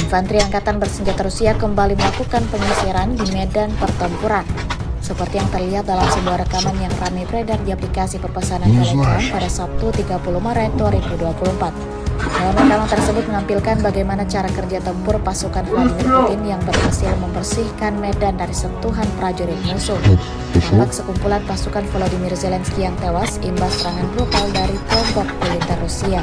infanteri Angkatan Bersenjata Rusia kembali melakukan penyisiran di medan pertempuran. Seperti yang terlihat dalam sebuah rekaman yang ramai beredar di aplikasi perpesanan Telegram pada Sabtu 30 Maret 2024. Dalam rekaman tersebut menampilkan bagaimana cara kerja tempur pasukan Vladimir Putin yang berhasil membersihkan medan dari sentuhan prajurit musuh. Tampak sekumpulan pasukan Volodymyr Zelensky yang tewas imbas serangan brutal dari kelompok militer Rusia.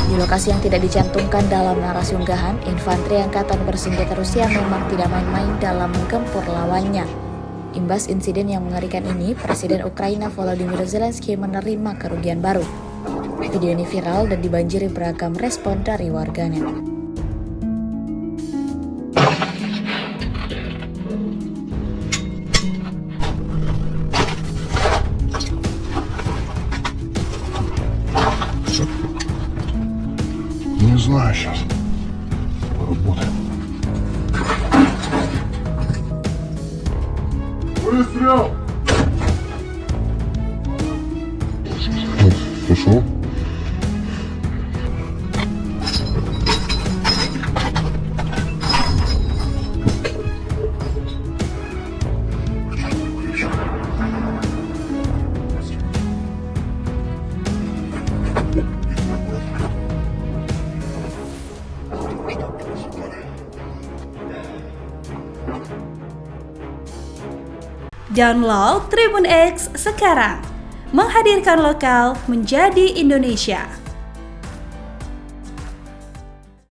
Di lokasi yang tidak dicantumkan dalam narasi unggahan, infanteri Angkatan Bersenjata Rusia memang tidak main-main dalam menggempur lawannya. Imbas insiden yang mengerikan ini, Presiden Ukraina Volodymyr Zelensky menerima kerugian baru. Video ini viral dan dibanjiri beragam respon dari warganet. Не знаю сейчас. Работаем. Выстрел! Пошел. Download Tribun X sekarang, menghadirkan lokal menjadi Indonesia.